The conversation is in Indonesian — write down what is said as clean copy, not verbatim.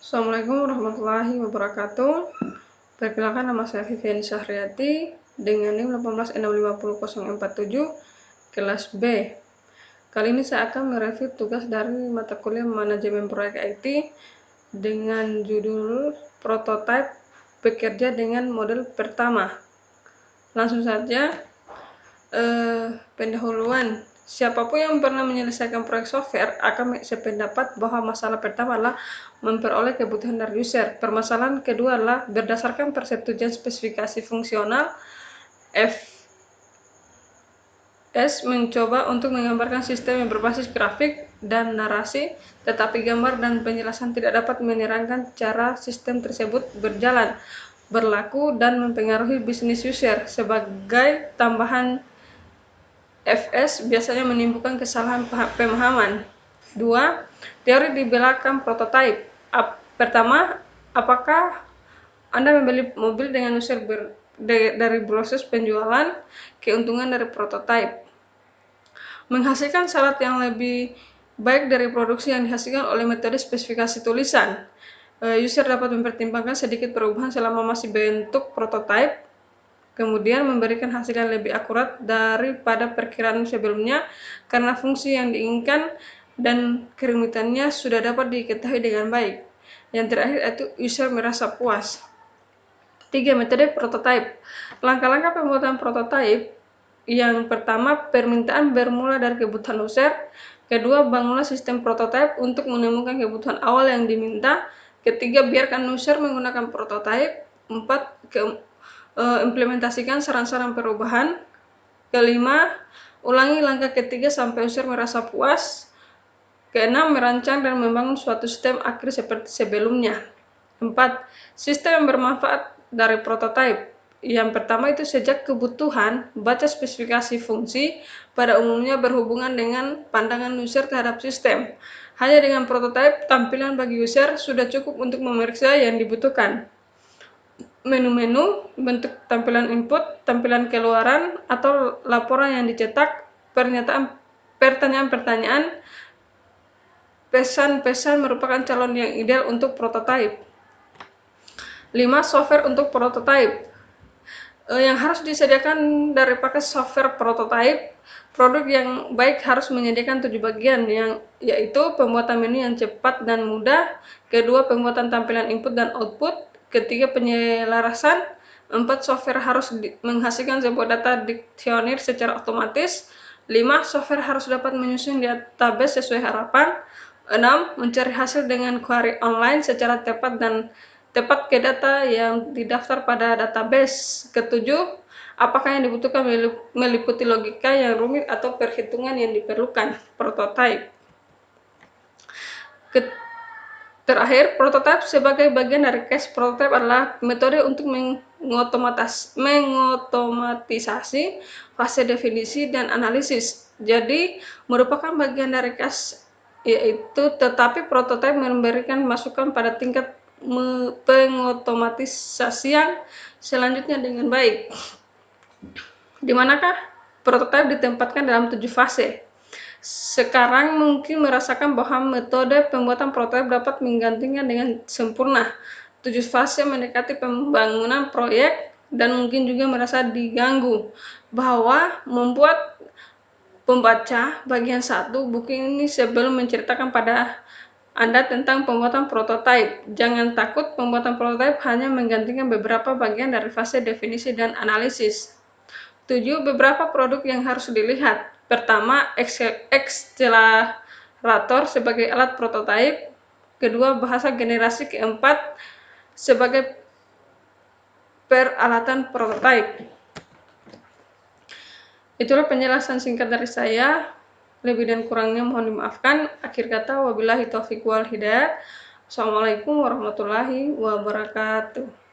Assalamualaikum warahmatullahi wabarakatuh. Perkenalkan, nama saya Vivian Syahriati dengan NIM 1865047 kelas B. Kali ini saya akan mereview tugas dari mata kuliah manajemen proyek IT dengan judul prototipe bekerja dengan model pertama. Langsung saja, pendahuluan. Siapapun yang pernah menyelesaikan proyek software akan sependapat bahwa masalah pertama adalah memperoleh kebutuhan dari user. Permasalahan kedua adalah berdasarkan persetujuan spesifikasi fungsional, FS mencoba untuk menggambarkan sistem yang berbasis grafik dan narasi, tetapi gambar dan penjelasan tidak dapat menerangkan cara sistem tersebut berjalan, berlaku, dan mempengaruhi bisnis user. Sebagai tambahan, FS biasanya menimbulkan kesalahan pemahaman. 2. Teori di belakang prototipe. Pertama, apakah Anda membeli mobil dengan user dari proses penjualan, keuntungan dari prototipe, menghasilkan syarat yang lebih baik dari produksi yang dihasilkan oleh metode spesifikasi tulisan. User dapat mempertimbangkan sedikit perubahan selama masih bentuk prototipe, kemudian memberikan hasil yang lebih akurat daripada perkiraan sebelumnya karena fungsi yang diinginkan dan kerumitannya sudah dapat diketahui dengan baik. Yang terakhir itu user merasa puas. 3. Metode prototipe. Langkah-langkah pembuatan prototipe. Yang pertama, permintaan bermula dari kebutuhan user. Kedua, bangunlah sistem prototipe untuk menemukan kebutuhan awal yang diminta. Ketiga, biarkan user menggunakan prototipe. 4. Implementasikan saran-saran perubahan. Kelima, ulangi langkah ketiga sampai user merasa puas. Keenam, merancang dan membangun suatu sistem akhir seperti sebelumnya. 4. Sistem yang bermanfaat dari prototipe. Yang pertama itu sejak kebutuhan, baca spesifikasi fungsi, pada umumnya berhubungan dengan pandangan user terhadap sistem. Hanya dengan prototipe, tampilan bagi user sudah cukup untuk memeriksa yang dibutuhkan. Menu-menu, bentuk tampilan input, tampilan keluaran, atau laporan yang dicetak, pertanyaan-pertanyaan, pesan-pesan merupakan calon yang ideal untuk prototipe. 5. Software untuk prototipe. Yang harus disediakan dari paket software prototipe. Produk yang baik harus menyediakan 7 bagian, yaitu pembuatan menu yang cepat dan mudah. Kedua, pembuatan tampilan input dan output. Ketiga, penyelarasan. 4. Software harus menghasilkan sebuah data diksioner secara otomatis. 5. Software harus dapat menyusun database sesuai harapan. 6. Mencari hasil dengan query online secara tepat ke data yang didaftar pada database. Ketujuh, apakah yang dibutuhkan meliputi logika yang rumit atau perhitungan yang diperlukan. Prototipe. Terakhir, prototipe sebagai bagian dari case. Prototipe adalah metode untuk mengotomatisasi fase definisi dan analisis. Jadi, merupakan bagian dari case tetapi prototipe memberikan masukan pada tingkat pengotomatisasian selanjutnya dengan baik. Di manakah prototipe ditempatkan dalam 7 fase? Sekarang mungkin merasakan bahwa metode pembuatan prototipe dapat menggantikan dengan sempurna 7 fase mendekati pembangunan proyek, dan mungkin juga merasa diganggu bahwa membuat pembaca bagian 1 buku ini sebelum menceritakan pada Anda tentang pembuatan prototipe. Jangan takut, pembuatan prototipe hanya menggantikan beberapa bagian dari fase definisi dan analisis. 7. Beberapa produk yang harus dilihat. Pertama, akselerator sebagai alat prototipe. Kedua, bahasa generasi keempat sebagai peralatan prototipe. Itulah penjelasan singkat dari saya. Lebih dan kurangnya mohon dimaafkan. Akhir kata, wabillahi taufiq wal hidayah. Assalamualaikum warahmatullahi wabarakatuh.